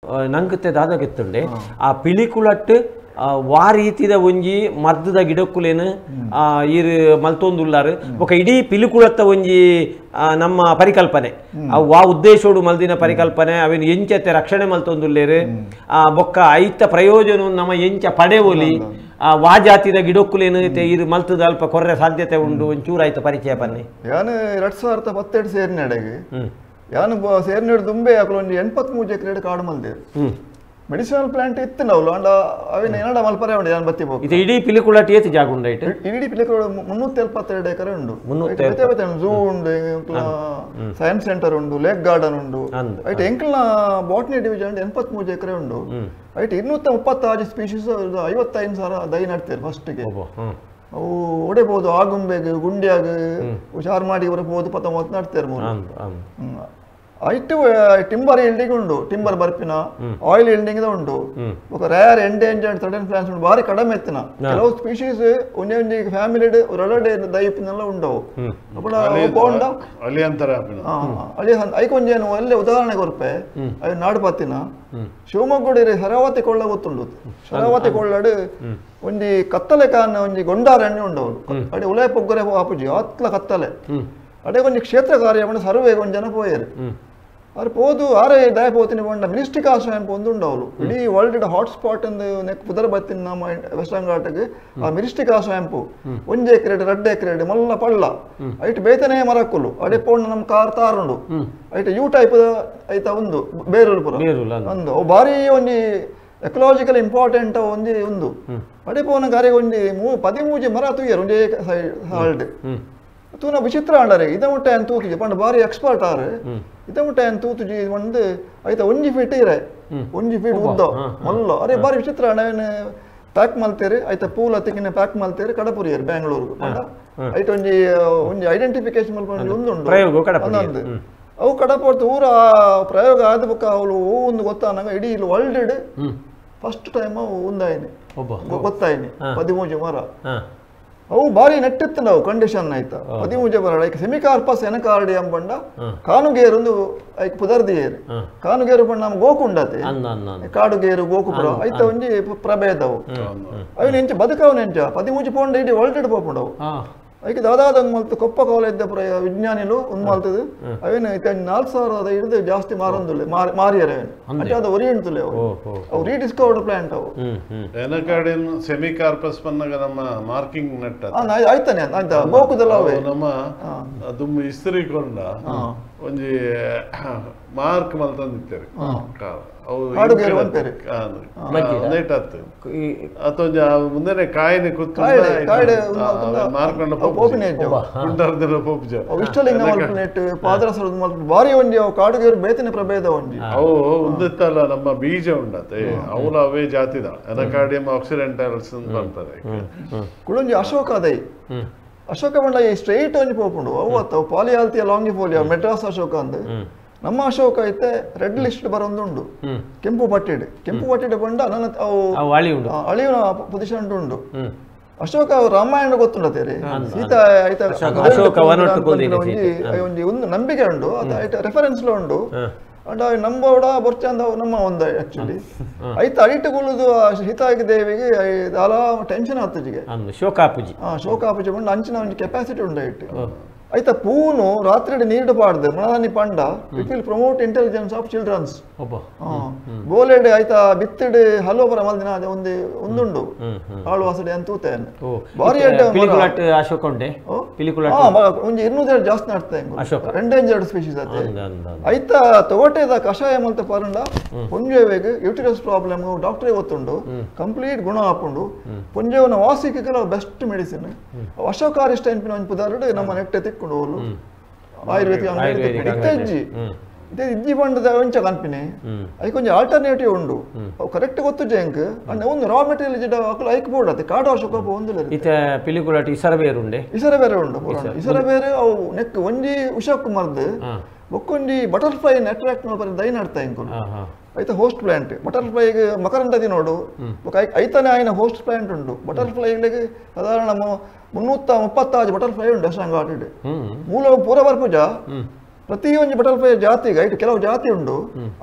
ನಂಗತೆ ದಾದಾಗೆತ್ತುಂಡೆ ಆ ಪಿಳಿಕುಳಟ್ಟು ವಾ ರೀತಿದ ಒಂಜಿ ಮರ್ದದ ಗಿಡಕ್ಕುಲೇನು ಈರು ಮಲ್ತೊಂದುಲ್ಲಾರು ಬೊಕ ಇಡೀ ಪಿಲಿಕುಳತ್ತ ಒಂಜಿ ನಮ್ಮ ಪರಿಕಲ್ಪನೆ ವಾ ಉದ್ದೇಶೋಡು ಮಲ್ದಿನ ಪರಿಕಲ್ಪನೆ ಅವೇನು ಎಂಚತೆ ರಕ್ಷಣೆ ಮಲ್ತೊಂದುಲ್ಲೇರು ಬೊಕ್ಕ ಐತ ಪ್ರಯೋಜನ ನಮ್ಮ ಎಂಚ ಪಡೆವೊಲಿ ವಾ ಜಾತಿದ ಗಿಡಕ್ಕುಲೇನು ಈರು ಮಲ್ತದ ಅಲ್ಪ ಕೊರ್ರೆ ಸಾಧ್ಯತೆ ಉಂಡು ಒಂಚೂರು ಆಯ್ತು ಪರಿಚಯ ಬನ್ನಿ ಯಾನು 2017 ಸೇರಿನಡೆಗೆ ಯಾನು ಸೇರಿನ ದುಂಬೆ ಹಾಕಲು ಒಂದು 83 ಎಕರೆ ಕಾಡು ಮಲ್ದೇರು ಮೆಡಿಸಿನಲ್ ಪ್ಲಾಂಟ್ ಇತ್ತು ನಾವು ಅಂಡ ಅವಿನ ಏನಡ ಮಲ್ಪರೆ ಉಂಡು ಯಾನು ಬತ್ತಿ ಹೋಗಿ ಇದು ಇಡೀ ಪಿಲಿಕುಳಟ್ ಏತಿ ಜಾಗ ಉಂಡು ಐಟು ಇಡೀ ಪಿಲಿಕುಳ 372 ಎಕರೆ ಉಂಡು ಝೂ ಉಂಡು ಸೈನ್ಸ್ ಸೆಂಟರ್ ಉಂಡು ಲೇಕ್ ಗಾರ್ಡನ್ ಉಂಡು ಐಟ್ ಎಂಕ್ಲ ಬಾಟ್ನಿ ಡಿವಿಜನ್ 83 ಎಕರೆ ಉಂಡು ಐಟ್ 236 ಸ್ಪೀಶೀಸ್ 55,000 ದೈ ನಡ್ತೇವೆ ಫಸ್ಟ್ಗೆ ಅವು ಹೊಡೆಬಹುದು ಆಗುಂಬೆಗೆ ಗುಂಡ್ಯಾಗ ಹುಷಾರು ಮಾಡಿ ಬರಬಹುದು 19 ನಡ್ತೇವೆ ಐಟು ಟಿಂಬರ್ ಇಲ್ಡಿಂಗ್ ಉಂಡು ಟಿಂಬರ್ ಬರ್ಪಿನ ಆಯಿಲ್ ಇಲ್ಡಿಂಗ್ ಉಂಡು ఒక ರೇರ್ ಎಂಡೇಂಜರ್ಡ್ ಸರ್ಟನ್ ಪ್ಲಾಂಟ್ಸ್ ಉಂಡು ಬಾರಿ ಕಡಿಮೆ ಎತ್ತಿನ ಕೆಲವು ಸ್ಪೀಶೀಸ್ ಒಂದೇ ಫ್ಯಾಮಿಲಿ ಒರಡೆ ದೈಪಿನೆಲ್ಲ ಉಂಡವು ಅಪ್ಪಡ ಬೋಂಡ ಅಲ್ಲಿ ಅಂತರ ಅಲ್ಲಿ ಐಕೊಂಜೇನು ಅಲ್ಲೇ ಉದಾಹರಣೆ ಕೊರ್ಪೆ ಅవి ನಾಡು ಪತ್ತಿನ ಶಿವಮೊಗ್ಗಡಿ ಶರಾವತಿ ಕೊಳ್ಳ ಗೊತ್ತುಂಡು ಶರಾವತಿ ಕೊಳ್ಳಡು ಒಂಜಿ ಕತ್ತಲೆ ಕಾನ ಒಂಜಿ ಗೊಂಡಾರಣ್ಯ ಉಂಡವಳು ಅಡಿ ಉಲಯ ಪೊಗ್ಗರೆ ಆಪುಜಿ ಅತ್ಲ ಕತ್ತಲೆ ಅಡೆ ಕೊಂಚ ಕ್ಷೇತ್ರ ಕಾರ್ಯ ಸರ್ವೆ ಕೊಂಚ ಜನ ಪೋಯರು ಅವ್ರು ಪೋದು ಆರೇ ದಯ ಪೋತಿನಿ ಬಂಡ ಮಿನಿಸ್ಟಿಕ್ ಆಶ್ರಯ ಒಂದು ಉಂಡವಳು ಇಡೀ ವರ್ಲ್ಡ್ ಹಾಟ್ಸ್ಪಾಟ್ ಅಂದು ನೆಕ್ ಪುದರ ಬತ್ತಿನ ನಮ್ಮ ವೆಸ್ಟರ್ನ್ ಘಾಟ್ಗೆ ಆ ಮಿನಿಸ್ಟಿಕ್ ಆಶ್ರಯಂಪು 1 ಎಕರೆ 2 ಎಕರೆ ಮಲ್ಲ ಪಳ್ಳ ಐಟ್ ಬೇತನೆ ಮರಕ್ಕುಲು ಅಡೆ ಪೋಂಡ ನಮ್ಮ ಕಾರ್ ತಾರುಂಡು ಐಟ್ ಯು ಟೈಪ್ ಐತ ಒಂದು ಬೇರೂರು ಪುರ ಒಂದು ಬಾರಿ ಒಂಜಿ ಎಕಲಾಜಿಕಲ್ ಇಂಪಾರ್ಟೆಂಟ್ ಒಂಜಿ ಒಂದು ಅಡೆ ಪೋನ ಗಾರಿಗೆ ಒಂಜಿ 13 ಮರ ತೂಯರು ಒಂಜೇ ಸಾಲ್ಟ್ ತೂನ ವಿಚಿತ್ರ ಅಂಡರೆ ಇದ ಮುಟ್ಟ ಏನು ತೂಕಿಜಿ ಪಂಡ ಬಾರಿ ಎಕ್ಸ್ಪರ್ಟ್ ಆರು ಇದ ಮುಟ್ಟ ಏನು ತೂತುಜಿ ಒಂದು ಐತ 1 ಫೀಟ್ ಇರೆ 1 ಫೀಟ್ ಉದ್ದ ಮಲ್ಲ ಅರೆ ಬಾರಿ ವಿಚಿತ್ರ ಅಣ್ಣ ಪ್ಯಾಕ್ ಮಲ್ತೇರಿ ಐತ ಪೂಲ್ ಹತ್ತಿಕಿನ ಪ್ಯಾಕ್ ಮಲ್ತೇರಿ ಕಡಪುರಿಯರು ಬ್ಯಾಂಗ್ಳೂರು ಐತ ಒಂಜಿ ಐಡೆಂಟಿಫಿಕೇಶನ್ ಮಲ್ಪಂಡು ಒಂದುಂಡು ಅವು ಕಡಪಡ್ತು ಊರ ಪ್ರಯೋಗ ಆದ ಬುಕ್ಕ ಅವಳು ಒಂದು ಗೊತ್ತಾನಂಗ ಇಡೀ ಇಲ್ಲಿ ವರ್ಲ್ಡ್ ಫಸ್ಟ್ ಟೈಮ್ ಒಂದಾಯಿನಿ ಗೊತ್ತಾಯಿನಿ 13 ಮರ ಅವು ಬಾರಿ ನೆಟ್ಟಿತ್ತು ನಾವು ಕಂಡೀಷನ್ ಆಯ್ತಾ 13 ಮರ ಲೈಕ್ ಸೆಮಿಕಾರ್ಪಸ್ ಎನಕಾರ್ಡಿಯಂ ಬಂಡ ಕಾನುಗೇರು ಐಕ್ ಪುದರ್ದಿಯೇರು ಕಾನುಗೇರು ಬಂಡ ನಮ್ಮ ಗೋಕುಂಡತೆ ಕಾಡುಗೇರು ಗೋಕುಪುರ ಐತ ಒಂಜಿ ಪ್ರಭೇದವು ಅವು ನೆಂಚ ಬದುಕವು ನೆಂಚ 13 ಪೌಂಡ್ ಇಡೀ ವರ್ಲ್ಡ್ ಪೋಪುಂಡವು ಐಕೆ ದಾದಾದಂಗೆ ಮಲ್ತು ಕೊಪ್ಪ ಕಾಲೇಜ್ ವಿಜ್ಞಾನಿಲು ಒಂದು ಮಲ್ತದು ಅವೇನು 4,000 ಹಿಡಿದು ಜಾಸ್ತಿ ಮಾರೊಂದುಲ್ಲೆ ಮಾರಿಯರ ಅವೇನು ಅದು ಒರಿಯಂತುಲ್ಲೆ ಅವು ರೀಡಿಸ್ಕವರ್ಡ್ ಪ್ಲಾಂಟ್ ಅವು ಎನಕಾರ್ಡಿಯನ್ ಸೆಮಿಕಾರ್ಪಸ್ ಪನ್ನಗ ನಮ್ಮ ಮಾರ್ಕಿಂಗ್ ನೆಟ್ಟ ಆಯ್ತಾನೆ ಆಯ್ತಾ ಗೋಕುದಲ್ಲ ಅವೇ ನಮ್ಮ ದುಮ್ಮು ಇಸ್ತ್ರಿಕೊಂಡ ಒಂಜಿ ಮಾರ್ಕ್ ಮಲ್ತಂದಿತ್ತೇರಿ ಕಾಡುಗೇರು ಅಂತಾರೆ ಅತ್ತೊಂಜ ಮುಂದೆನೆ ಕಾಯಿನೆ ಕುತ್ತು ಮಾರ್ಕೊಂಡ ಇಷ್ಟಲಿಂಗ ಮಲ್ಪನೆಟ್ ಪಾದರಸರದ ಮಲ್ಪ ಬಾರಿ ಒಂಜಿ ಅವು ಕಾಡುಗೇರು ಬೇತಿನ ಪ್ರಭೇದ ಒಂಜಿ ಅವು ಒಂದಿತ್ತಲ್ಲ ನಮ್ಮ ಬೀಜ ಉಂಡತೆ ಅವಳು ಅವೇ ಜಾತಿದ ಎನಕಾರ್ಡಿಯಂ ಆಕ್ಸಿಡೆಂಟಲ್ಸ್ ಬರ್ತದೆ ಕುಳೊಂಜಿ ಅಶೋಕ ಅದೈ ಅಶೋಕ ಬಂಡ ಈ ಸ್ಟ್ರೈಟ್ ಒಂಜಿ ಪೋಪುಂಡು ಅವು ಪಾಲಿಯಾಲ್ತಿಯ ಲಾಂಗಿಫೋಲಿಯಾ ಮೆಡ್ರಾಸ್ ಅಶೋಕ ಅಂದ್ ನಮ್ಮ ಅಶೋಕ ಐತೆ ರೆಡ್ ಲಿಸ್ಟ್ ಬರೋಂದುಂಡು ಕೆಂಪು ಪಟ್ಟಿಡೆ ಬಂಡ ನನ್ನ ಅವು ಅಳಿವಿನ ಪೊಸಿಷನ್ ಉಂಡು ಅಶೋಕ ರಾಮಾಯಣ ಗೊತ್ತುಂಡತೇರಿ ಸೀತಾ ಐತ ಒಂದು ನಂಬಿಕೆ ಉಂಡು ಅದು ರೆಫರೆನ್ಸ್ ಉಂಡು ಅಂಡ್ ನಂಬೋಡ ಬೊರ್ಚಂದ ನಮ್ಮ ಒಂದು ಆಕ್ಚುಲಿ ಐತ ಅಡಿಟುಗುಳುದು ಸೀತಾಗಿ ದೇವಿಗೆ ದಾಲ ಟೆನ್ಷನ್ ಆತಜಿಗೆ ಶೋಕಾಪುಜಿ ಬಂಡು ಅಂಚಿನ ಒಂದು ಕೆಪಾಸಿಟಿ ಉಂಡು ಐಟ್ ಐತ ಪೂನು ರಾತ್ರಿ ನೀರು ಪಾಡ್ದೆ ಮನದಾನಿ ಪಂಡ it will promote intelligence of childrens ಬೋಲೆಡ್ ಐತ ಬಿತ್ತಿಡ್ ಹಲೋ ಬರ ಮಲ್ದಿನ ಅದೇ ಒಂದುಂಡು ಹಾಳು ವಾಸಡೆ ಅಂತೂತೆ ಬಾರಿ ಒಂಜಿ 200 ಜಾಸ್ತಿ ನಡ್ತೆ ಎಂಡೇಂಜರ್ಡ್ ಸ್ಪೀಶೀಸ್ ಅತ್ತೆ ಐತ ತೊಗೊಟೆದ ಕಷಾಯ ಮಲ್ತ ಪಾರಂಡ ಪೊಂಜೆವೆಗ್ ಯೂಟಿರಸ್ ಪ್ರಾಬ್ಲಮ್ ಡಾಕ್ಟರ್ ಗೊತ್ತುಂಡು ಕಂಪ್ಲೀಟ್ ಗುಣ ಆಪುಂಡು ಪೊಂಜೆವನ ವಾಸಿಕೆ ಬೆಸ್ಟ್ ಮೆಡಿಸಿನ್ ಅಶೋಕಾರಿಷ್ಟ ಎನ್ಪಿನ ಒಂದು ಪುದಾರ್ಡ್ ನಮ್ಮ ನೆಟ್ಟೆ ತಿಕ್ಕೊಂಡು ಹೋಲು ಆಯುರ್ವೇದಿಕ್ ಇತ್ತೆಜ್ಜಿ ಇದೇ ಇಜ್ಜಿ ಬಂಡದ ಒಂಚ ಕನ್ಪಿನಿ ಅದಕ್ಕೆ ಕೊಂಚ ಆಲ್ಟರ್ನೇಟಿವ್ ಉಂಡು ಅವು ಕರೆಕ್ಟ್ ಗೊತ್ತು ಜಂಕ್ ಅಂಡ್ ಒಂದು ರಾ ಮೆಟೀರಿಯಲ್ ಜಿಡ ಹಾಕಲು ಐಕ್ ಬೋಡತ್ತೆ ಕಾಡು ಅಶೋಕ ಒಂದು ಇಸರಬೇರು ಉಂಡು ಇಸರಬೇರು ಅವು ನೆಕ್ ಒಂಜಿ ಉಷಕ್ ಮರ್ದು ಬೊಕ್ಕೊಂಜಿ ಬಟರ್ಫ್ಲೈ ಅಟ್ರಾಕ್ಟ್ ಮಾಡ್ತಾರೆ ದೈ ನಡ್ತಾ ಇಂಕೊಂಡು ಐತ ಹೋಸ್ಟ್ ಪ್ಲಾಂಟ್ ಬಟರ್ಫ್ಲೈಗೆ ಮಕರಂದದಿ ನೋಡು ಐತನೇ ಆಯ್ನ ಹೋಸ್ಟ್ ಪ್ಲಾಂಟ್ ಉಂಡು ಬಟರ್ಫ್ಲೈಗಳಿಗೆ ಸಾಧಾರಣ 336 ಬಟರ್ಫ್ಲೈ ಉಂಡು ಅಷ್ಟಂಗ ಆಟಿಡ್ ಮೂಲ ಪೂರ ಬರ್ಪುಜ ಪ್ರತಿ ಒಂಜಿ ಬಟರ್ಫ್ಲೈ ಜಾತಿಗೆ ಐಟ್ ಕೆಲವು ಜಾತಿ ಉಂಡು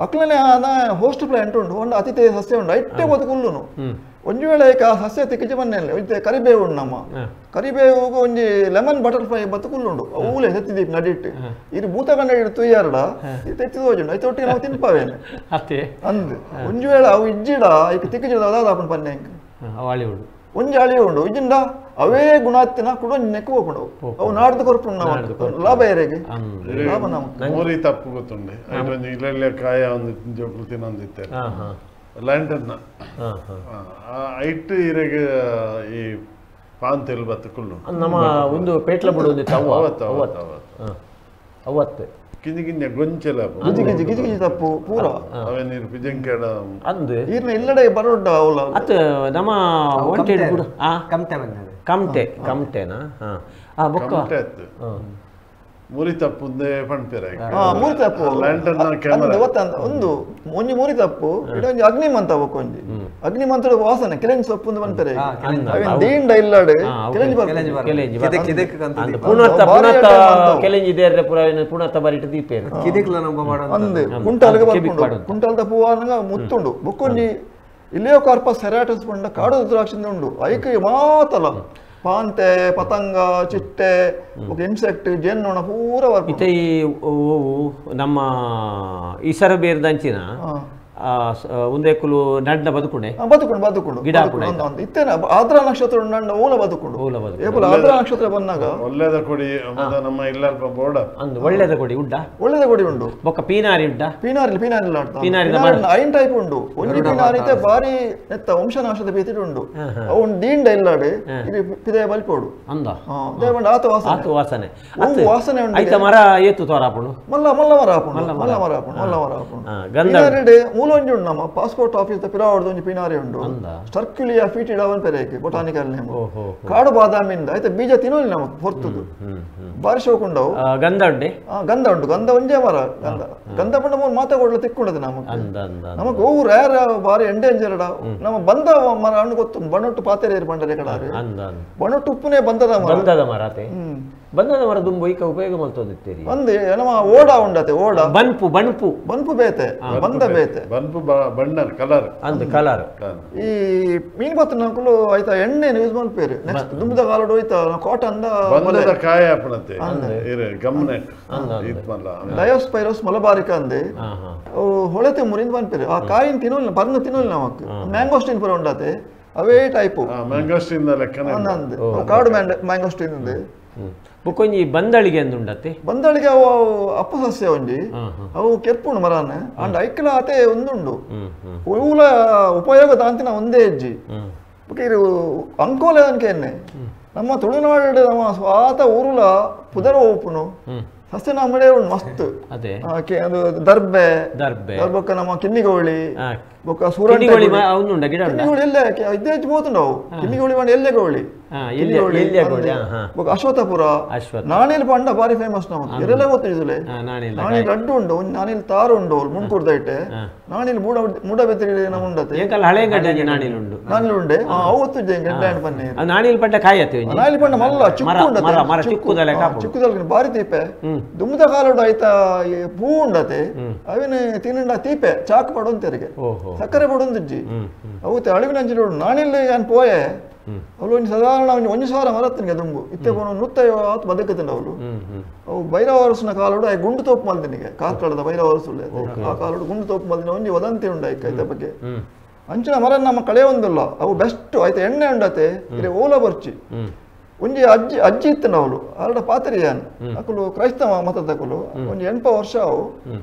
ಅಕ್ಲನೆ ಆನ ಹೋಸ್ಟ್ ಪ್ಲಾಂಟ್ ಉಂಡು ಒಂದು ಅತಿಥಿ ಸಸ್ಯ ಉಂಡು ಐಟೆ ಬದುಕುಲ್ಲುನು ಒಂಜಿ ವೇಳೆ ಆ ಸಸ್ಯ ತಿಕ್ಕಿಜಿ ಬನ್ನೆಲ್ಲ ಒಂಜಿ ಕರಿಬೇವು ಉಂಡು ನಮ್ಮ ಕರಿಬೇವು ಒಂಜಿ ಲೆಮನ್ ಬಟರ್ಫ್ಲೈ ಬದುಕುಲ್ಲುಂಡು ಊಲೆ ತೆತ್ತಿದೀಪ್ ನಡಿಟ್ಟು ಇದು ಭೂತಗಂಡ ಹಿಡಿದು ತುಯ್ಯಾರಡ ಇದು ತೆತ್ತಿದ ಹೋಜುಂಡು ಐತೆ ಒಟ್ಟಿಗೆ ನಾವು ತಿನ್ಪಾವೇನೆ ಅಂದ್ ಒಂಜಿ ವೇಳೆ ಅವು ಇಜ್ಜಿಡ ಈಗ ತಿಕ್ಕಿಜಿಡ ಅದಾದ ಅಪ್ಪನ ಪನ್ನೆ ಒಂಜಿ ಅಳಿ ಉಂಡು ಇಜ್ಜಿಂಡ ಅವೇ ಗುಣಾತ್ತಿನ ಕೂಡ ನೆಕ್ಕು ಹೋಗ್ಕೊಂಡು ಅವು ನಾಡ್ದು ಕೊರ್ಪುಂಡು ಲಾಭ ಏರೆಗೆ ಲಾಭ ನಮ್ಗೆ ಮೋರಿ ತಪ್ಪು ಗೊತ್ತುಂಡೆ ಐಟೊಂದು ಇಲ್ಲೆಲ್ಲ ಕಾಯ ಒಂದು ಜೋಕ್ರು ತಿನ್ನೊಂದಿತ್ತೆ ಲ್ಯಾಂಟರ್ನ ಐಟ್ ಇರೆಗೆ ಈ ಪಾಂತೆಲ್ ಬತ್ತುಕುಳ್ಳು ನಮ್ಮ ಒಂದು ಪೇಟ್ಲ ಬಿಡುವುದು ಅವತ್ತು ಕಿಂಜಿ ಕಿಂಜ ಗೊಂಚಲ ಗಿಜಿ ಗಿಜಿ ಗಿಜಿ ಗಿಜಿ ತಪ್ಪು ಪೂರ ಅವೇ ನೀರು ಪಿಜಂಕೆಡ ಅಂದು ಈರ್ನ ಇಲ್ಲಡೆ ಬರೋಡ್ಡ ಅವಲ ಅತ್ ನಮ್ಮ ಒಂಟೆ ಬಿಡು ಕಮ್ಟೆ ಬಂದದೆ ಕಮ್ಟೆನಾ ಬೊಕ್ಕ ಮುರಿ ತಪ್ಪುಂದೇ ಪಣ್ಪೆರೆ ಮೂರಿ ತಪ್ಪು ಲ್ಯಾಂಟರ್ನ ಕ್ಯಾಮೆರಾ ಒಂದು ಒಂಜಿ ಮೂರಿ ತಪ್ಪು ಇಡೊಂಜಿ ಅಗ್ನಿಮಂತ ಬಕ್ಕೊಂಜಿ ಅಗ್ನಿಮಂತದ ವಾಸನೆ ಕೆಲೆಂಜಿ ಸೊಪ್ಪುಂದು ಪನ್ಪೆರೆ ಅವೇನ್ ದೀಂಡ ಇಲ್ಲಡೆ ಕೆಲೆಂಜಿ ಕೆಲೆಂಜಿ ದೇರ್ರೆ ಪುನತ ಬರಿಟ ದೀಪೇರು ಅಂದೆ ಕುಂಟಾಲ್ಗೆ ಬರ್ಕೊಂಡು ಕುಂಟಾಲ್ದ ಪೂವಾನಗ ಮುತ್ತುಂಡು ಬೊಕ್ಕೊಂಜಿ ಇಲ್ಲಿಯೋ ಕಾರ್ಪಸ್ ಸೆರಾಟಸ್ ಪಂಡ ಕಾಡು ರುದ್ರಾಕ್ಷಿಂದ ಉಂಡು ಐಕೆ ಮಾತಲ ಪಾಂತೆ ಪತಂಗ ಚಿಟ್ಟೆ ಇನ್ಸೆಕ್ಟ್ ಜೇನ್ನೋಣ ಪೂರ ಇತ್ತೆ ನಮ್ಮ ಇಸರ ಬೇರ್ದಂಚಿನ ಒಂದೇಕುಲು ನಡ್ಡ ಬದುಕುಂಡೆ ಬದುಕೊಂಡು ಗಿಡ ಇತ್ತೇನ ಆದ್ರ ನಕ್ಷತ್ರ ನಂಡ ಓಲ ಬದುಕೊಂಡು ಆದ್ರ ನಕ್ಷತ್ರ ಬಂದಾಗ ಒಳ್ಳೆದ ಕೊಡಿ ನಮ್ಮ ಇಲ್ಲಲ್ಪ ಬೋರ್ಡ ಅಂದು ಒಳ್ಳೆದ ಕೊಡಿ ಉಂಡು ಬೊಕ್ಕ ಪೀನಾರಿ ಉಡ್ಡ ಪೀನಾರಿ ಐನ್ ಟೈಪ್ ಉಂಡು ಒಂಜಿ ಪೀನಾರಿ ಬಾರಿ ನೆತ್ತ ವಂಶನಾಶದ ಭೀತಿ ಉಂಡು ಅವನ್ ದೀಂಡ ಇಲ್ಲಾಡೆ ಇದು ಪಿದೆ ಬಲ್ಪೋಡು ಅಂದ ದೇವಂಡ ಆತ ವಾಸನೆ ವಾಸನೆ ಉಂಡು ಐತ ಮರ ಏತು ತೋರಾಪುಂಡು ಮಲ್ಲ ಮರ ಆಪುಂಡು ಮೂಲೊಂಜಿ ಉಂಡು ನಮ್ಮ ಪಾಸ್ಪೋರ್ಟ್ ಆಫೀಸ್ ಪಿರಾವಡ್ದು ಒಂಜಿ ಪಿನಾರಿ ಉಂಡು ಸ್ಟರ್ಕ್ಯುಲಿಯಾ ಫೀಟಿಡ್ ಅವನ್ ಪೆರೇಕೆ ಬೊಟಾನಿಕಲ್ ನೇಮ್ ಕಾಡು ಬಾದಾಮಿಂದ ಐತೆ ಬೀಜ ತಿನ್ನೋಲಿ ನಮಗೆ ಹೊರ್ತುದು ಬಾರಿ ಶೋಕುಂಡವು ಗಂಧ ಉಂಡೆ ಗಂಧ ಉಂಡು ಗಂಧ ಒಂಜೇ ಮರ ಗಂಧ ಪಂಡ ಮಾತಾಡಲು ತಿಕ್ಕೊಂಡದು ನಮಕ್ ಹೂವು ರೇರ್ ಬಾರಿ ಎಂಡೇಂಜರ್ಡ ನಮ್ಮ ಬಂದ ಮರ ಹಣ್ಣು ಗೊತ್ತು ಬಣ್ಣೊಟ್ಟು ಪಾತೆರೇರಿ ಬಂಡರೆ ಕಡಾರೆ ಬಣ್ಣೊಟ್ಟು ಉಪ್ಪುನೇ ಬಂದದ ಮರ ಬಂದದ ಮರ ದುಂಬು ಈಕ ಉಪಯೋಗ ಮಾಡ್ತೋದಿತ್ತೀರಿ ಒಂದೇ ನಮ್ಮ ಓಡ ಉಂಡತೆ ಓಡ ಬನ್ಪು ಬೇತೆ ಬಂದ ಬೇತೆ ಬನ್ಪು ಬಣ್ಣ ಕಲರ್ ಅಂದ್ ಕಲರ್ ಈ ಮೀನ್ ಬತ್ತ ನಕಲು ಆಯ್ತಾ ಎಣ್ಣೆ ಯೂಸ್ ಮಾಡ್ಪೇರು ನೆಕ್ಸ್ಟ್ ದುಂಬದ ಕಾಲೋಡು ಹೋಯ್ತಾ ಕಾಟನ್ ಬಂದದ ಕಾಯ ಅಪ್ಪಣತೆ ಇರೆ ಗಮನೆಟ್ ಡಯೋಸ್ಪೈರೋಸ್ ಮಲಬಾರಿಕ ಅಂದೆ ಹೊಳೆತೆ ಮುರಿಂದ ಬಂದ್ಪೇರು ಆ ಕಾಯಿನ ತಿನ್ನೋಲ್ಲ ಬರ್ನ ತಿನ್ನೋಲ್ಲ ನಮಕ್ ಮ್ಯಾಂಗೋಸ್ಟಿನ್ ಪುರ ಉಂಡತೆ ಅವೇ ಟೈಪು ಮ್ಯಾಂಗೋಸ್ಟಿನ್ ಕಾಡು ಮ್ಯಾಂಗೋಸ್ಟಿನ್ ಇದೆ ಬುಕ್ಕೊಂಜಿ ಬಂದಳಿಗೆ ಅಂದುಂಡತೆ ಬಂದಳಿಗೆ ಅವು ಅಪ್ಪು ಸಸ್ಯ ಒಂಜಿ ಅವು ಕೆರ್ಪುಂಡು ಮರಾನೆ ಅಂಡ್ ಐಕ್ಲ ಆತೆ ಒಂದುಂಡು ಊಲ ಉಪಯೋಗ ತಾಂತಿನ ಒಂದೇ ಹೆಜ್ಜಿ ಇರು ಅಂಕೋಲೆ ಅನ್ಕೆನ್ನೆ ನಮ್ಮ ತುಳುನಾಡು ನಮ್ಮ ಸ್ವಾತ ಊರುಲ ಪುದರ ಓಪುನು ಸಸ್ಯ ನಮ್ಮಡೆ ಉಂಡು ಮಸ್ತ್ ಅದು ದರ್ಬೆ ಬೊಕ್ಕ ನಮ್ಮ ಕಿನ್ನಿಗೋಳಿ ಬೊಕ್ಕ ಸೂರಣಿ ಎಲ್ಲ ಇದೇ ಹೋತುಂಡವು ಕಿನ್ನಿಗೋಳಿ ಬಂಡ ಎಲ್ಲೆಗೋಳಿ ಅಶ್ವತ್ಥಪುರ ನಾಣಿಲ್ ಪಂಡ ಬಾರಿ ಫೇಮಸ್ ನಮಗೆ ಇದೆಲ್ಲ ಗೊತ್ತಿದ್ದಲೆ ನಾಣಿಲ್ ಅಡ್ಡು ಉಂಡು ನಾಣಿಲ್ ತಾರು ಉಂಡು ಮುನ್ಕೂರ್ದೈಟೆ ನಾಣಿಲ್ ಮೂಡ ಬೆತ್ತರಿ ನಮ್ಮ ಉಂಡತೆ ನಾಣಿಲ್ ಉಂಡೆ ಅವತ್ತು ಪನ್ನೆ ನಾಣಿಲ್ ಪಂಡ ಕಾಯತ್ತೆ ನಾಣಿಲ್ ಪಂಡ ಮಲ್ಲ ಚಿಕ್ಕುದಲ್ ಬಾರಿ ತೀಪೆ ದುಮ್ಮದ ಕಾಲೋಡು ಆಯ್ತಾ ಪೂ ಉಂಡತೆ ಅವಿನ ತಿನ್ನುಂಡ ತೀಪೆ ಚಾಕು ಪಡೊಂತೆರಿಗೆ ಸಕ್ಕರೆ ಪಡೊಂದಿಜ್ಜಿ ಅವತ್ತೆ ಅಳಿವಿನ ಅಂಚಿನ ನಾಣಿಲ್ ಏನ್ ಪೋಯೆ ಅವಳು ಒಂದು ಸಾಧಾರಣ ಒಂದು ಸಾವಿರ ಮರತ್ತಿನಿಗೆ ದುಂಬು ಇತ್ತೆ ಬೋನು 150 ಬದುಕುತ್ತಿಂಡ ಅವಳು ಅವು ಬೈರವರಸನ ಕಾಲೋಡು ಆಯ್ ಗುಂಡು ತೋಪು ಮಲ್ದಿನಿಗೆ ಕಾರ್ಕಳದ ಬೈರವರಸುಳ್ಳೆ ಆ ಕಾಲೋಡು ಗುಂಡು ತೋಪು ಮಲ್ದಿನ ಒಂಜಿ ವದಂತಿ ಉಂಡ ಐತೆ ಬಗ್ಗೆ ಅಂಚಿನ ಮರ ನಮ್ಮ ಕಳೆ ಒಂದಿಲ್ಲ ಅವು ಬೆಸ್ಟ್ ಆಯ್ತು ಎಣ್ಣೆ ಉಂಡತೆ ಇರೆ ಓಲ ಬರ್ಚಿ ಒಂಜಿ ಅಜ್ಜಿ ಇತ್ತನ ಅವಳು ಅರಡ ಪಾತ್ರಿಯಾನ್ ಅಕುಲು ಕ್ರೈಸ್ತ ಮತದಕುಲು ಒಂಜಿ 8 ವರ್ಷ ಅವು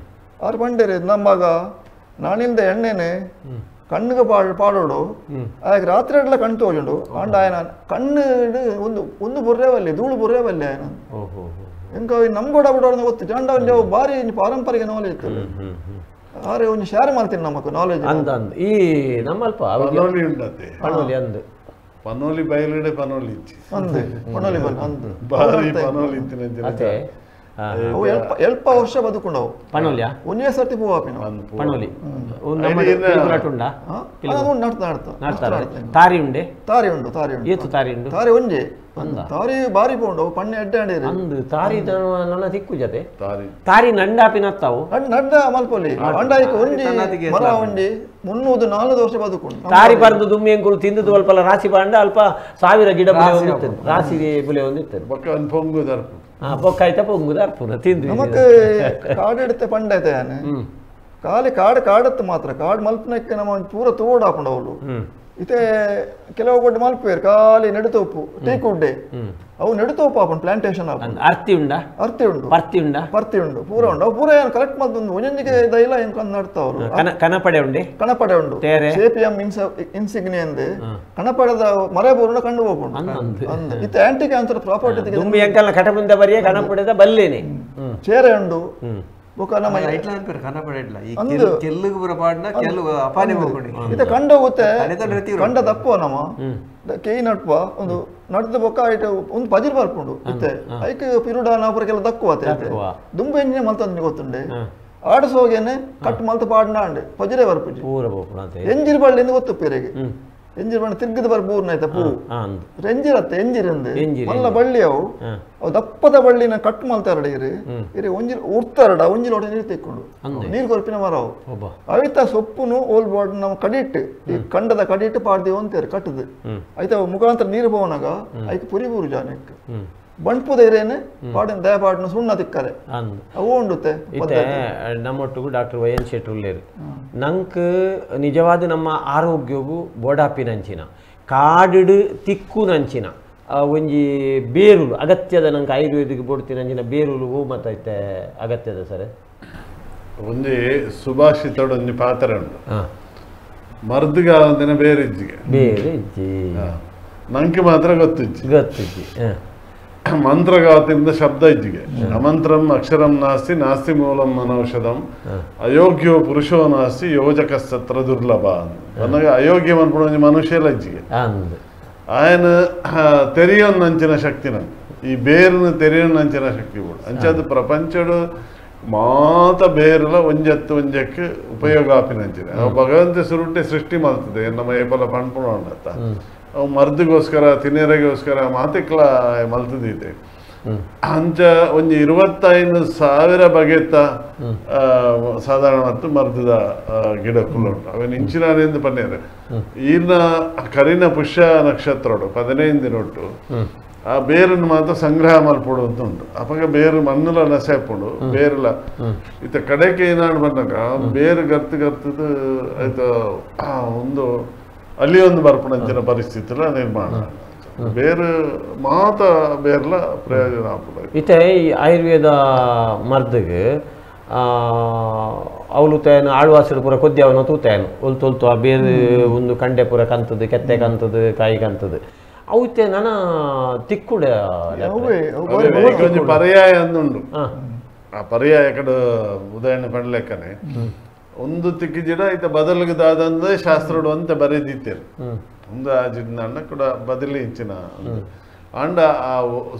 ಆರು ಪಂಡೇರಿ ನಮ್ಮಾಗ ನಾಣಿಲ್ದ ಎಣ್ಣೆನೆ ಕಣ್ಣಿಗೆ ಪಾಡೋಡು ಆಗ ರಾತ್ರಿ ಎಲ್ಲ ಕಣ್ಣು ತೋಜುಂಡು ಅಂಡ ಆಯನ ಕಣ್ಣು ಒಂದು ಬುರ್ರೇವಲ್ಲಿ ಧೂಳು ಬುರ್ರೇವಲ್ಲಿ ಆಯನ ಇಂಕ ನಮ್ಗೋಡ ಬಿಡೋದು ಗೊತ್ತು ಚಂಡ ಒಂದು ಬಾರಿ ಪಾರಂಪರಿಕ ನಾಲೆಜ್ ಇತ್ತು ಆರೆ ಒಂದು ಶೇರ್ ಮಾಡ್ತೀನಿ ನಮಕ್ ನಾಲೆಜ್ ಈ ನಮ್ಮಲ್ಪ ಪನೋಲಿ ಬಯಲಿಡೆ ಪನೋಲಿ ಪನೋಲಿ ಬಾರಿ ಪನೋಲಿ ಇತ್ತಿನ ಅವು ಎಲ್ಪ ವರ್ಷ ಬದುಕೊಂಡವು ಪನೋಲಿಯಾ ಒಂದೇ ಸರ್ತಿ ಪೂ ಹಾಪಿನ ಪನೋಲಿ ಉಂಡ ನಡ್ತಾರೆ ತಾರಿ ಉಂಡೆ ತಾರಿ ಉಂಡು ತಾರಿ ಉಂಡು ಏತು ತಾರಿ ಉಂಡು ತಾರಿ ಒಂಜೆ ತಾರಿ ಬಾರಿ ಪೋಂಡು ಪಣ್ಣೆ ಎಡ್ಡೆ ಅಂಡೇರಿ ಅಂದು ತಾರಿ ನನ್ನ ತಿಕ್ಕು ಜತೆ ತಾರಿ ನಂಡಾಪಿನತ್ತಾವು ನಡ್ಡ ಮಲ್ಪೊಲಿ ಅಂಡಾಯ್ಕ ಒಂಜಿ ಮರ ಒಂಜಿ 300-400 ವರ್ಷ ಬದುಕೊಂಡು ತಾರಿ ಪರ್ದು ದುಮ್ಮಿ ಎಂಕುಲು ತಿಂದದ್ದು ಅಲ್ಪ ರಾಶಿ ಬಾಂಡ ಅಲ್ಪ 1000 ಗಿಡ ಬುಲೆ ಒಂದಿರ್ತದೆ ರಾಶಿ ಬುಲೆ ಒಂದಿರ್ತದೆ ಬೊಕ್ಕಾಯ್ತ ಪೊಂಗುದ ಅರ್ಪುನ ತಿಂದು ನಮಕ್ ಕಾಡೆಡ್ತೆ ಪಂಡೈತೆ ಕಾಲಿ ಕಾಡತ್ತು ಮಾತ್ರ ಕಾಡು ಮಲ್ಪನಕ್ಕೆ ನಮ್ಮ ಪೂರ ತೋಡ್ ಹಾಕೊಂಡವಳು ಇತ್ತೆ ಕೆಲವು ಕೊಟ್ಟು ಮಲ್ಪೇರು ಖಾಲಿ ನೆಡುತೋಪು ಟೀಕುಡ್ಡೆ ಅವು ನೆಡುತೋಪು ಹಾಕೊಂಡು ಪ್ಲಾಂಟೇಶನ್ ಹಾಕೊಂಡು ಅರ್ತಿ ಉಂಡು ಪರ್ತಿ ಉಂಡು ಪೂರ ಉಂಡು ಅವು ಪೂರ ಏನು ಕಲೆಕ್ಟ್ ಮಾಡ್ತಂದು ಒಂದೊಂದಿಗೆ ದೈಲ ಏನು ನಡ್ತಾವ್ರು ಕನಪಡೆ ಉಂಡು ಸೇಪಿಯಂ ಇನ್ಸಿಗ್ನಿ ಅಂದೆ ಕನಪಡೆದ ಮರ ಪೂರ್ಣ ಕಂಡು ಹೋಗ್ಕೊಂಡು ಅಂದೆ ಇತ್ತೆ ಆಂಟಿ ಕ್ಯಾನ್ಸರ್ ಪ್ರಾಪರ್ಟಿ ಕಟಬುಂದ ಬರಿಯ ಕನಪಡೆದ ಬಲ್ಲೇನೆ ಚೇರೆ ಉಂಡು ಕಂಡ ಹೋಗುತ್ತೆ ಕಂಡ ದಪ್ಪ ನಮ್ಮ ಕೈ ನಡ್ಪ ಒಂದು ನಡ್ದ ಬೊಕ್ಕ ಐಟ್ ಒಂದು ಪಜಿರ್ ಬರ್ಕೊಂಡು ಇತ್ತೆ ಐಕ್ ಪಿರುಡ ನಾಪುರಕ್ಕೆಲ್ಲ ದಕ್ಕುವತ್ತೆ ದುಂಬು ಎಂಜಿನ ಮಲ್ತಂದು ಗೊತ್ತುಂಡೆ ಆಡಿಸೋಗೇನೆ ಕಟ್ ಮಲ್ತ ಪಾಡ್ನ ಅಂಡೆ ಪಜಿರೇ ಬರ್ಪುಜಿ ಎಂಜಿರ್ ಬಳ್ಳಿಂದ ಗೊತ್ತು ಪೇರೆಗೆ ಎಂಜಿರ್ ಬಣ್ಣ ತಿರ್ಗಿದ ಬರ್ಬೂರ್ನ ಆಯ್ತಾ ಪೂ ಎಂಜಿರತ್ತೆ ಎಂಜಿರಂದೆ ಮಲ್ಲ ಬಳ್ಳಿ ಅವು ದಪ್ಪದ ಬಳ್ಳಿನ ಕಟ್ ಮಲ್ತಾರಡಿರಿ ಇರಿ ಒಂಜಿ ಉಡ್ತಾರಡ ಒಂಜಿಲ ಒಡೆ ನೀರು ತೆಕ್ಕೊಂಡು ನೀರು ಕೊರ್ಪಿನ ಮರ ಅವು ಅವಿತ ಸೊಪ್ಪುನು ಓಲ್ ಬೋರ್ಡ್ ನಾವು ಕಡಿಟ್ಟು ಈ ಕಂಡದ ಕಡಿಟ್ಟು ಪಾಡ್ದೇವು ಅಂತಾರೆ ಕಟ್ಟದು ಆಯ್ತಾ ಮುಖಾಂತರ ನೀರು ಬೋನಾಗ ಐಕ್ ಪುರಿ ಬೂರು ಜಾನಕ್ಕೆ ಬಂಡ್ಪುದೇರೇನೆ ಪಾಡಿನ ದಯಪಾಡಿನ ಸುಣ್ಣ ತಿಕ್ಕರೆ ಅವು ಉಂಡುತ್ತೆ ನಮ್ಮೊಟ್ಟಿಗೂ ಡಾಕ್ಟರ್ ವೈ.ಎನ್. ಶೆಟ್ಟಿ ಉಳ್ಳೇರು ನಂಕ್ ನಿಜವಾದ ನಮ್ಮ ಆರೋಗ್ಯಗೂ ಬೋಡಾಪಿನಂಚಿನ ಕಾಡು ತಿಕ್ಕು ನಂಚಿನ ಒಂಜಿ ಬೇರುಲು ಅಗತ್ಯದ ನಂಗೆ ಆಯುರ್ವೇದಿಕ್ ಬೋಡ್ತಿನಂಚಿನ ಬೇರುಲು ಮತ್ತೈತೆ ಅಗತ್ಯದ ಸರ್ ಒಂಜಿ ಸುಭಾಷಿತೋಡು ಒಂಜಿ ಪಾತ್ರ ಉಂಟು ಮರ್ದಿಗ ದಿನ ಬೇರೆ ಇಜ್ಜಿ ನಂಗೆ ಮಾತ್ರ ಗೊತ್ತಿಜ್ಜಿ ಮಂತ್ರಗಾತಿಂದ ಶಬ್ದ ಇಜ್ಜಿಗೆ ಅಮಂತ್ರಂ ಅಕ್ಷರಂ ನಾಸ್ತಿ ನಾಸ್ತಿ ಮೂಲಂ ಅನೌಷಧಂ ಅಯೋಗ್ಯೋ ಪುರುಷೋ ನಾಸ್ತಿ ಯೋಜಕಸ್ತತ್ರ ದುರ್ಲಭ ನನಗೆ ಅಯೋಗ್ಯ ಅನ್ಕೊಂಡು ಮನುಷ್ಯ ಎಲ್ಲ ಇಜ್ಜಿಗೆ ఆయన తెరియొన్నంచిన శక్తి నాకు ఈ బేరును తెరియొన్నంచిన శక్తి కూడా అంచేది ప్రపంచడు ಮಾತ ಬೇರೆಲ್ಲ ಒಂಜತ್ತು ಒಂಜಕ್ಕೆ ಉಪಯೋಗ ಆಪಿನಂಚಿನ ಭಗವಂತ ಸುರುಟ್ಟೆ ಸೃಷ್ಟಿ ಮಾಡ್ತದೆ ನಮ್ಮ ಏಪಲ ಪಣ್ಪುಣ ಉಂಡತ್ತ ಅವು ಮರ್ದಿಗೋಸ್ಕರ ತಿನ್ನೇರಿಗೋಸ್ಕರ ಮಾತಿಕ್ಲ ಮಲ್ತದೀತೆ ಅಂಚ ಒಂಜಿ 25,000 ಬಗೆತ ಸಾಧಾರಣ ಮತ್ತು ಮರ್ದದ ಗಿಡಕ್ಕುಲು ಉಂಟು ಅವೇನು ಇಂಚಿನಾನೆಂದು ಪನ್ನೇರೆ ಈನ ಕರಿನ ಪುಷ್ಯ ನಕ್ಷತ್ರ 15 ದಿನ ಉಂಟು ಆ ಬೇರನ್ನು ಮಾತ್ರ ಸಂಗ್ರಹ ಮಲ್ಪಡು ಅಂತ ಉಂಟು ಅಪಗ ಬೇರು ಮಣ್ಣುಲ ನಸೆಪುಂಡು ಬೇರೆಲ್ಲ ಇತ್ತ ಕಡೆಗೆ ಏನಾಡು ಬಂದಾಗ ಬೇರು ಗರ್ತದು ಆಯ್ತು ಒಂದು ಅಲ್ಲಿ ಒಂದು ಬರ್ಪಣಂಚಿನ ಪರಿಸ್ಥಿತಿಲ ನಿರ್ಮಾಣ ಬೇರೆ ಮಾತ ಬೇರೆಲ್ಲ ಪ್ರಯೋಜನ ಆಗ್ತದೆ ಇತ್ತೆ ಈ ಆಯುರ್ವೇದ ಮರ್ದಿಗೆ ಅವಳು ತೇನು ಆಳ್ವಾಸಡು ಪೂರ ಕೊದ್ಯವನು ತೂತೇನು ಒಲ್ತು ಆ ಬೇರೆ ಒಂದು ಕಂಡೆ ಪೂರ ಕಂತದ್ದು ಕೆತ್ತೆ ಕಂತದ್ದು ಕಾಯಿ ಕಂತದ್ದು ಅವತ್ತೆ ನನ್ನ ತಿಕ್ಕುಡ ಪರ್ಯಾಯ ಅಂದುಂಡು ಆ ಪರ್ಯಾಯ ಕಡೆ ಉದಾಹರಣೆ ಪಡ್ಲೆಕ್ಕನೆ ಒಂದು ತಿಕ್ಕಿಜಿಡ ಇತ್ತ ಬದಲಿಗದಾದಂದ್ರೆ ಶಾಸ್ತ್ರಡು ಅಂತ ಬರೆದಿತ್ತೇರು ಒಂದು ಆ ಜಿಡ್ನ ಕೂಡ ಬದಲಿ ಇಂಚಿನ ಅಂಡ ಆ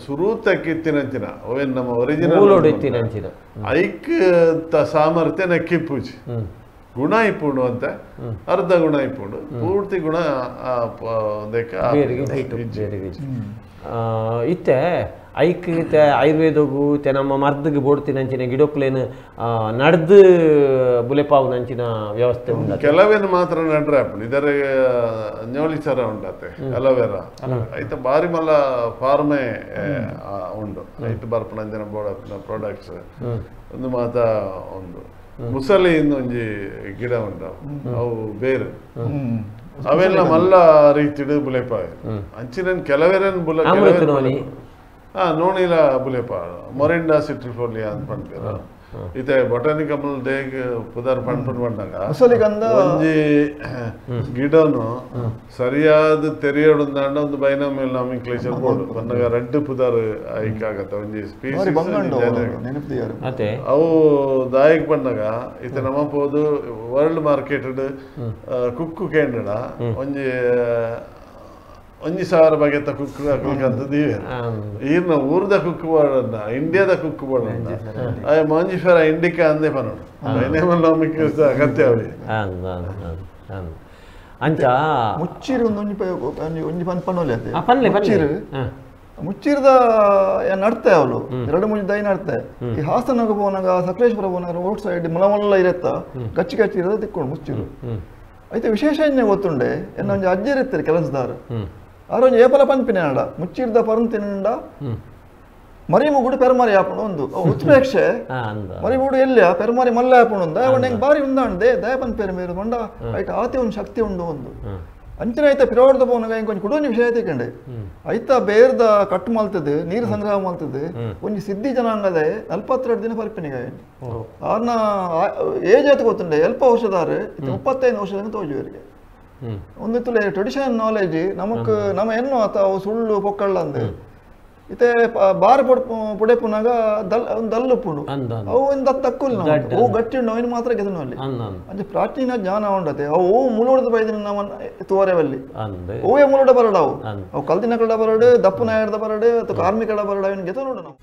ಸುರೂತಕ್ಕಿತ್ತಿನಂಚಿನ ಅವೇನು ನಮ್ಮ ಒರಿಜಿನಲ್ ಐಕ್ ಸಾಮರ್ಥ್ಯ ನೆಕ್ಕಿಪ್ಪುಜಿ ಗುಣ ಇಪ್ಪುಂಡು ಅಂತ ಅರ್ಧ ಗುಣ ಇಪ್ಪುಂಡು ಪೂರ್ತಿ ಗುಣ ಇತ್ತೆ ಐಕ್ ಆಯುರ್ವೇದಗೂ ನಮ್ಮ ಮರ್ದಿಗೆ ಬೋಡ್ತಿನಂಚಿನ ಗಿಡಕ್ಕಲೇನು ನಡೆದು ಬುಲೆಪಾವು ನಂಚಿನ ವ್ಯವಸ್ಥೆ ಉಂಟು ಕೆಲವೇನು ಮಾತ್ರ ನಡ್ರೆ ಇದರ ನ್ಯೋಳಿಸರ ಉಂಟತ್ತೆ ಅಲೋವೆರಾ ಐತ ಬಾರಿ ಮಲ್ಲ ಫಾರ್ಮೆ ಉಂಡು ಐತ ಬರ್ಪಣಂಚಿನ ಬೋಡ ಪ್ರಾಡಕ್ಟ್ಸ್ ಒಂದು ಮಾತ ಒಂದು ಮುಸಲಿ ಒಂಜಿ ಗಿಡ ಉಂಟು ಅವು ಬೇರೆ ಅವೆಲ್ಲ ಮಲ್ಲ ರೀತಿಡು ಬುಲೆಪಾಯ ಅಂಚಿನ ಕೆಲವೇರನ್ ನೋಣಿಲ ಬುಲೆಪ ಮೊರಿಂಡಾ ಸಿಟ್ರಿಫೋಲಿಯಾ ಅಂತ ಪಂಡ್ಪೇರ ಇತ್ತೆ ಬೊಟಾನಿಕಲ್ ಡೇಗ್ ಪುದರ್ ಪಂಡ್ಪುಡ್ ಬಂದಾಗ ಒಂಜಿ ಗಿಡನು ಸರಿಯಾದ ತೆರೆಯೋಡುಂದಾಂಡ ಒಂದು ಬೈನಾಮಿಯಲ್ ನಾಮಿಕ್ಲೇಚರ್ ಬೋರ್ಡ್ ಬಂದಾಗ ರೆಡ್ ಪುದರ್ ಐಕಾಗತ್ತ ಒಂಜಿ ಸ್ಪೀಸೀಸ್ ಅವು ದಾಯಿಗೆ ಬಂದಾಗ ಇತ್ತೆ ನಮ್ಮ ಪೋದು ವರ್ಲ್ಡ್ ಮಾರ್ಕೆಟೆಡ್ ಕುಕ್ಕು ಕೇಂದ್ರ ಒಂಜಿ 1,000 ಬಗೆತ ಕುಕ್ಕು ಹಾಕ್ಲಿಕ್ಕಂತದ್ದು ಇವೆ ಈರ್ನ ಊರ್ದ ಕುಕ್ಕು ಬೋಡನ್ನ ಇಂಡಿಯಾದ ಕುಕ್ಕು ಬೋಡನ್ನ ಅಯ್ಯ ಮಂಜಿಫೆರ ಇಂಡಿಕಾ ಅಂದೇ ಪನೋಡು ನಮಗೆ ಅಗತ್ಯ ಅವಿ ಅಂಚ ಮುಚ್ಚಿರು ಒಂಜಿ ಪನ್ಪನೋಲಿ ಅದೇ ಪನ್ಲೆ ಮುಚ್ಚಿರು ಮುಚ್ಚಿರದ ನಡ್ತೆ ಅವಳು 2-3 ದೈ ನಡ್ತೆ ಈ ಹಾಸನಗ ಪೋನಾಗ ಸಕಲೇಶ್ಪುರ ಪೋನಾಗ ರೋಡ್ ಸೈಡ್ ಮುಲಮಲ್ಲ ಇರತ್ತ ಗಚ್ಚಿ ಗಚ್ಚಿ ಇರೋದು ತಿಕ್ಕೊಂಡು ಮುಚ್ಚಿರು అయితే ವಿಶೇಷ ಗೊತ್ತುಂಡೆ ಎನ್ನ ಒಂಜಿ ಅಜ್ಜಿ ಇರ್ತಾರೆ ಕೆಲಸದಾರು ಆರೊಂಜಿ ಏಪಲ ಪನ್ಪಿನ ಆಡ ಮುಚ್ಚಿರ್ದ ಪರಂತಿನಿಂದ ಮರಿಮುಗುಡು ಪೆರ್ಮಾರಿ ಆಪುಂಡು ಒಂದು ಉತ್ಪ್ರೇಕ್ಷೆ ಮರಿಮುಗುಡು ಎಲ್ಲಿಯ ಪೆರ್ಮಾರಿ ಮಲ್ಲ ಆಪುಂಡು ಒಂದು ಅವಣ್ಣ ಹೆಂಗೆ ಬಾರಿ ಉಂದಾಂಡೆ ದಯಪನ್ ಪೇರು ಮೇರು ಮಂಡ ಐಟ ಆತಿ ಒಂದು ಶಕ್ತಿ ಉಂಡು ಒಂದು ಅಂಚಿನ ಐತ ಪಿರೋಡ್ದ ಪೋನಾಗ ಇಂಕೊಂಚ ಕುಡೋನಿ ವಿಷಯ ಐತಿಕಂಡೆ ಐತ ಬೇರ್ದ ಕಟ್ಟು ಮಲ್ತದೆ ನೀರು ಸಂಗ್ರಹ ಮಲ್ತದೆ ಒಂಜಿ ಸಿದ್ಧಿ ಜನಾಂಗದ 42 ದಿನ ಪಲ್ಪಿನಿಗ ಆರ್ನ ಏಜ್ ಆಯ್ತು ಗೊತ್ತುಂಡೆ ವರ್ಷದಾರು 35 ವರ್ಷದಿಂದ ತೋಜುವರಿಗೆ ಒಂದಿತ್ತು ಟ್ರೆಡಿಷನಲ್ ನಾಲೆಜ್ ನಮಕ್ ನಮ್ಮ ಎನ್ನು ಆತ ಸುಳ್ಳು ಪೊಕ್ಕಳ್ಳ ಅಂದೆ ಇತ್ತೆ ಬಾರ ಪುಡೆ ಪುನಾಗ ದಲ್ಲು ಪುಂಡು ಅವು ಒಂದು ತಕ್ಕುಲ್ ಅವು ಗಟ್ಟಿ ಉಂಡು ಅವನು ಮಾತ್ರ ಗೆದನು ಅಲ್ಲಿ ಅಂಚೆ ಪ್ರಾಚೀನ ಜ್ಞಾನ ಉಂಡತೆ ಅವು ಮುಳುಡದ ಬೈದಿನ ನಮ್ಮ ತೋರೆವಲ್ಲಿ ಅವೇ ಮುಳುಡ ಬರಡು ಅವು ಕಲ್ದಿನ ಕಡ ಬರಡು ದಪ್ಪು ನಾಯಡ್ದ ಬರಡು ಅಥವಾ ಕಾರ್ಮಿಕಳ ಬರಡು ಅವನು ಗೆದ ನೋಡು ನಾವು